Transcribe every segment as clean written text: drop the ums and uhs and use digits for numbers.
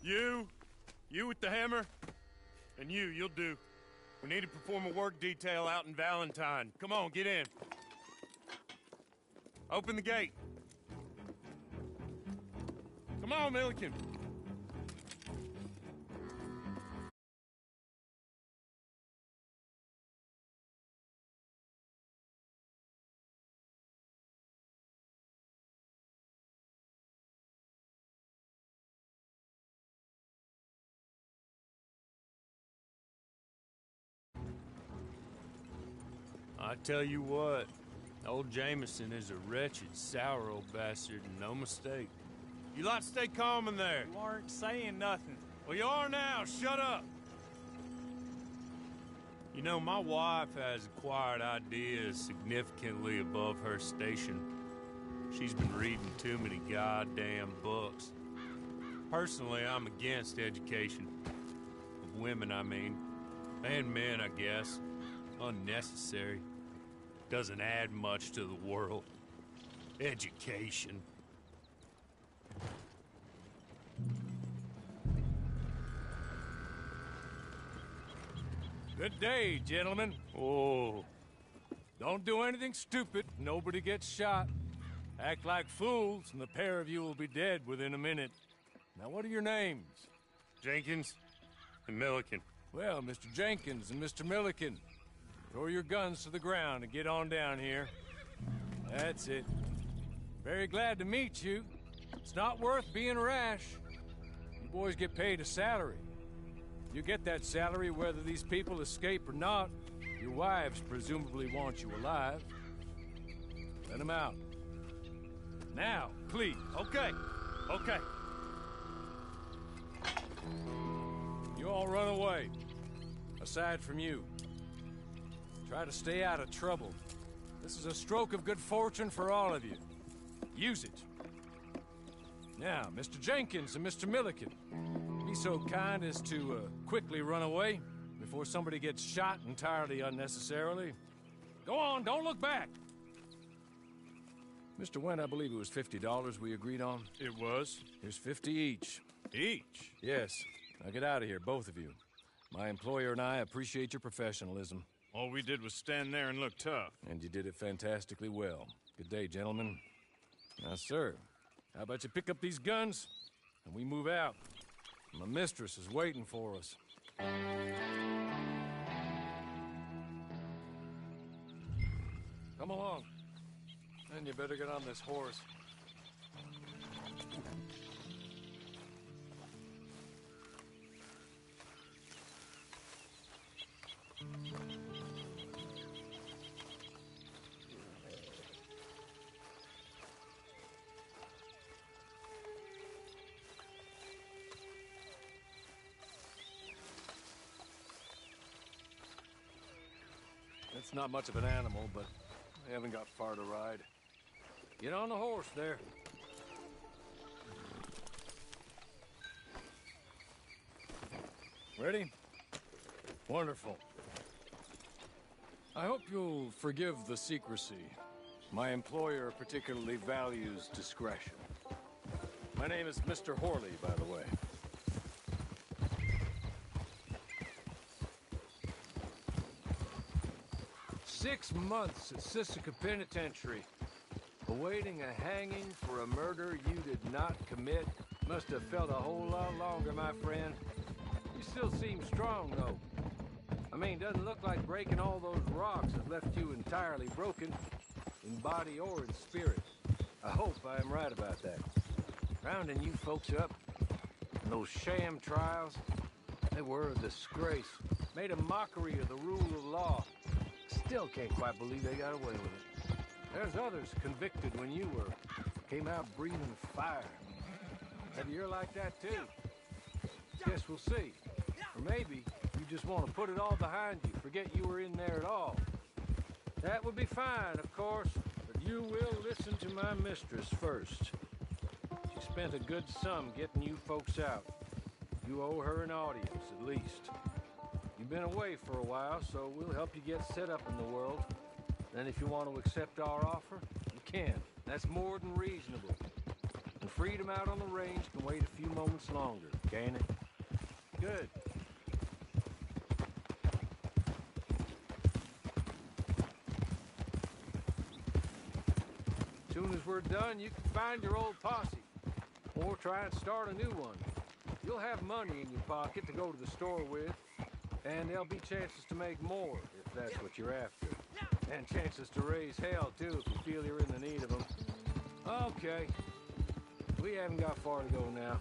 You with the hammer, and you'll do. We need to perform a work detail out in Valentine. Come on, get in. Open the gate. Come on, Milliken. I tell you what, old Jameson is a wretched, sour old bastard, and no mistake. You lot stay calm in there. You aren't saying nothing. Well, you are now. Shut up. You know, my wife has acquired ideas significantly above her station. She's been reading too many goddamn books. Personally, I'm against education. Of women, I mean. And men, I guess. Unnecessary. Doesn't add much to the world. Education. Good day, gentlemen. Oh. Don't do anything stupid. Nobody gets shot. Act like fools, and the pair of you will be dead within a minute. Now, what are your names? Jenkins and Milliken. Well, Mr. Jenkins and Mr. Milliken, throw your guns to the ground and get on down here. That's it. Very glad to meet you. It's not worth being rash. You boys get paid a salary. You get that salary whether these people escape or not. Your wives presumably want you alive. Let them out. Now, please. Okay. Okay. You all run away. Aside from you. Try to stay out of trouble. This is a stroke of good fortune for all of you. Use it. Now, Mr. Jenkins and Mr. Milliken, be so kind as to quickly run away before somebody gets shot entirely unnecessarily. Go on, don't look back. Mr. Wendt, I believe it was $50 we agreed on. It was. Here's 50 each. Each? Yes. Now get out of here, both of you. My employer and I appreciate your professionalism. All we did was stand there and look tough. And you did it fantastically well. Good day, gentlemen. Now, sir, how about you pick up these guns, and we move out? My mistress is waiting for us. Come along. And you better get on this horse. It's not much of an animal, but I haven't got far to ride. Get on the horse there. Ready? Wonderful. I hope you'll forgive the secrecy. My employer particularly values discretion. My name is Mr. Horley, by the way. 6 months at Sisika Penitentiary, awaiting a hanging for a murder you did not commit. Must have felt a whole lot longer, my friend. You still seem strong, though. I mean, doesn't look like breaking all those rocks has left you entirely broken, in body or in spirit. I hope I am right about that. Rounding you folks up, and those sham trials, they were a disgrace. Made a mockery of the rule of law. Still can't quite believe they got away with it. There's others convicted when you were. Came out breathing fire. Maybe you're like that too. Guess we'll see. Or maybe you just want to put it all behind you, forget you were in there at all. That would be fine, of course, but you will listen to my mistress first. She spent a good sum getting you folks out. You owe her an audience, at least. You've been away for a while, so we'll help you get set up in the world. Then if you want to accept our offer, you can. That's more than reasonable. And freedom out on the range can wait a few moments. moments longer, can it? Good. As soon as we're done, you can find your old posse. Or try and start a new one. You'll have money in your pocket to go to the store with, and there'll be chances to make more, if that's what you're after. And chances to raise hell, too, if you feel you're in the need of them. Okay. We haven't got far to go now.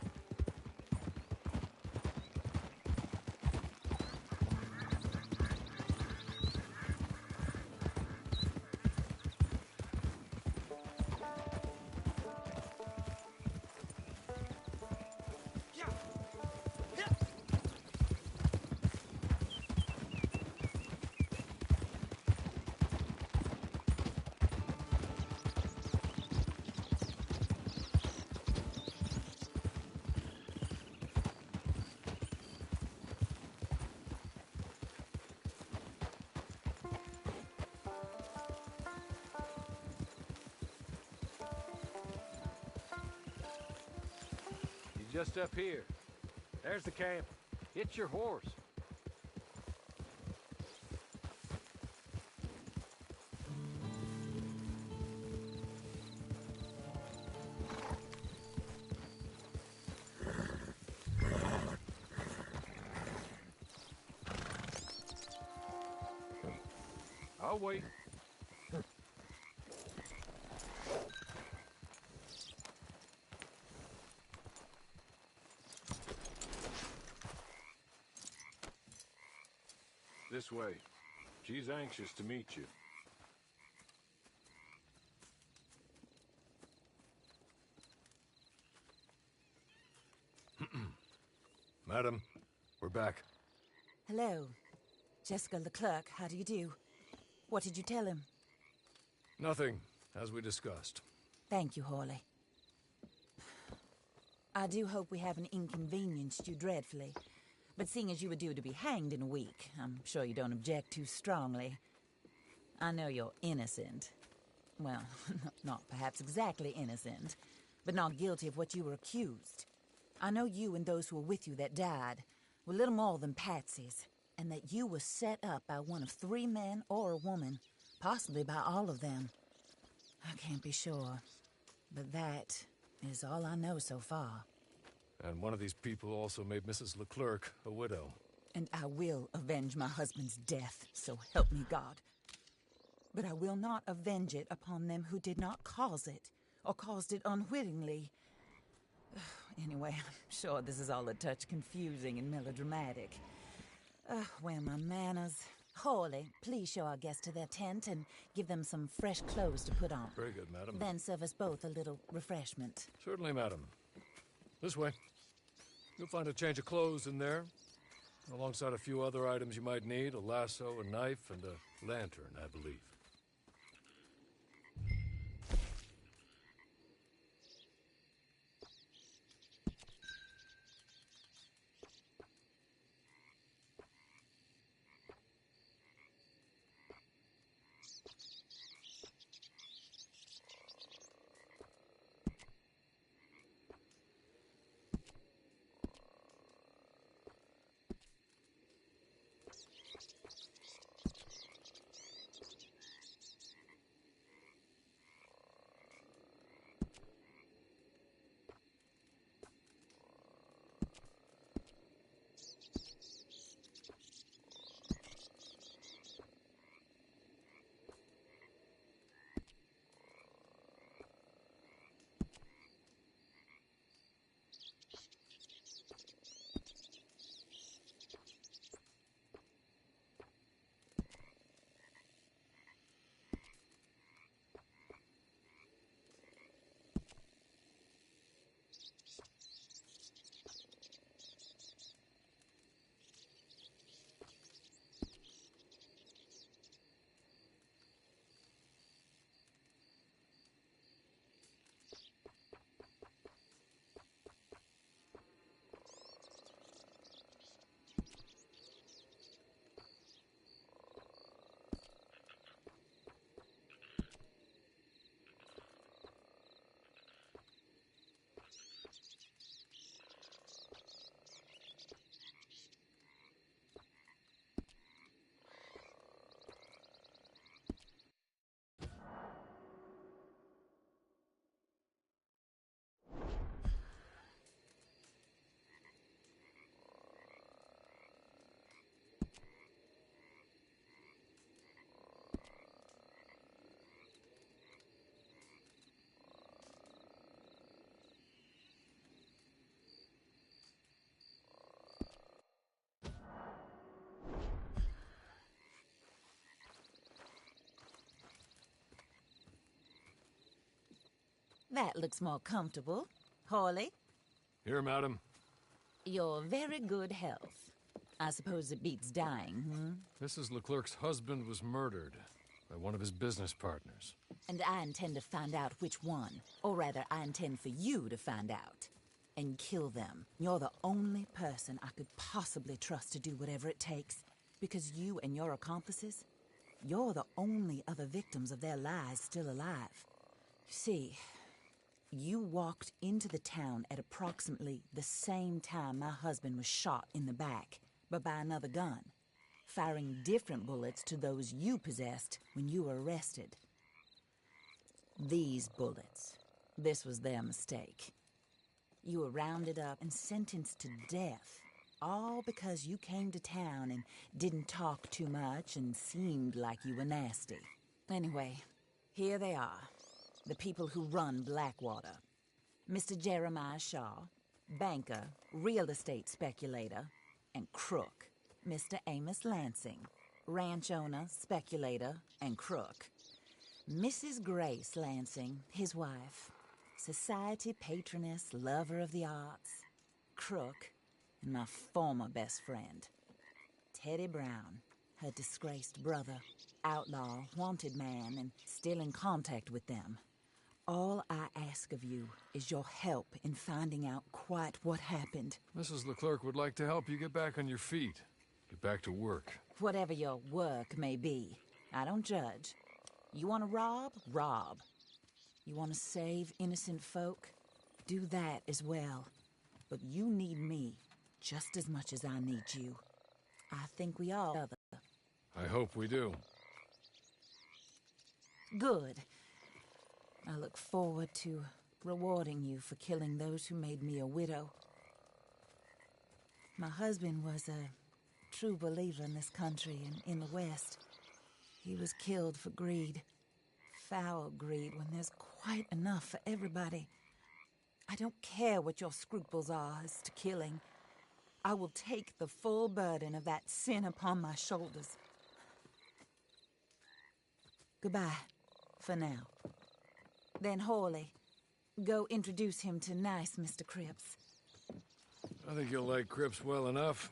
Just up here. There's the camp. It's your horse. I'll wait. This way. She's anxious to meet you. Madam, we're back. Hello. Jessica Leclerc, how do you do? What did you tell him? Nothing, as we discussed. Thank you, Hawley. I do hope we haven't inconvenienced you dreadfully. But seeing as you were due to be hanged in a week, I'm sure you don't object too strongly. I know you're innocent. Well, not perhaps exactly innocent, but not guilty of what you were accused. I know you and those who were with you that died were little more than patsies, and that you were set up by one of 3 men or a woman, possibly by all of them. I can't be sure, but that is all I know so far. And one of these people also made Mrs. Leclerc a widow. And I will avenge my husband's death, so help me God. But I will not avenge it upon them who did not cause it, or caused it unwittingly. Anyway, I'm sure this is all a touch confusing and melodramatic. Where are my manners? Hawley, please show our guests to their tent and give them some fresh clothes to put on. Very good, madam. Then serve us both a little refreshment. Certainly, madam. This way. You'll find a change of clothes in there, alongside a few other items you might need, a lasso, a knife, and a lantern, I believe. That looks more comfortable. Hawley, Here, madam. your very good health. I suppose it beats dying, Mrs. Leclerc's husband was murdered by one of his business partners. And I intend to find out which one. Or rather, I intend for you to find out. And kill them. You're the only person I could possibly trust to do whatever it takes. Because you and your accomplices, you're the only other victims of their lies still alive. You see, you walked into the town at approximately the same time my husband was shot in the back, but by another gun, firing different bullets to those you possessed when you were arrested. These bullets, this was their mistake. You were rounded up and sentenced to death, all because you came to town and didn't talk too much and seemed like you were nasty. Anyway, here they are, the people who run Blackwater. Mr. Jeremiah Shaw, banker, real estate speculator, and crook. Mr. Amos Lansing, ranch owner, speculator, and crook. Mrs. Grace Lansing, his wife, society patroness, lover of the arts, crook, and my former best friend. Teddy Brown, her disgraced brother, outlaw, wanted man, and still in contact with them. All I ask of you is your help in finding out quite what happened. Mrs. Leclerc would like to help you get back on your feet. Get back to work. Whatever your work may be, I don't judge. You want to rob? Rob. You want to save innocent folk? Do that as well. But you need me just as much as I need you. I think we all other. I hope we do. Good. I look forward to rewarding you for killing those who made me a widow. My husband was a true believer in this country and in the West. He was killed for greed. Foul greed when there's quite enough for everybody. I don't care what your scruples are as to killing. I will take the full burden of that sin upon my shoulders. Goodbye, for now. Then Hawley, go introduce him to nice Mr. Cripps. I think you'll like Cripps well enough.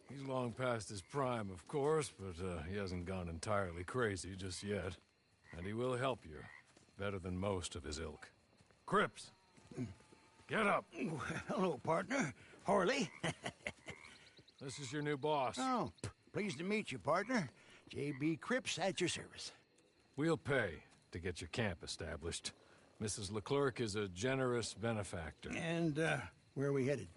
He's long past his prime, of course, but he hasn't gone entirely crazy just yet. And he will help you, better than most of his ilk. Cripps! Get up! Hello, partner. Hawley. This is your new boss. Oh, pleased to meet you, partner. J.B. Cripps at your service. We'll pay to get your camp established. Mrs. Leclerc is a generous benefactor. And, where are we headed?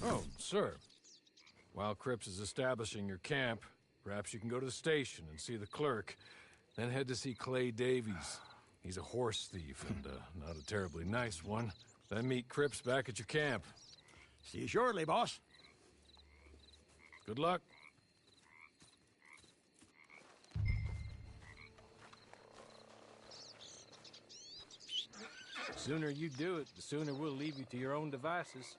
Oh, sir. While Cripps is establishing your camp, perhaps you can go to the station and see the clerk, then head to see Clay Davies. He's a horse thief and not a terribly nice one. Then meet Cripps back at your camp. See you shortly, boss. Good luck. The sooner you do it, the sooner we'll leave you to your own devices.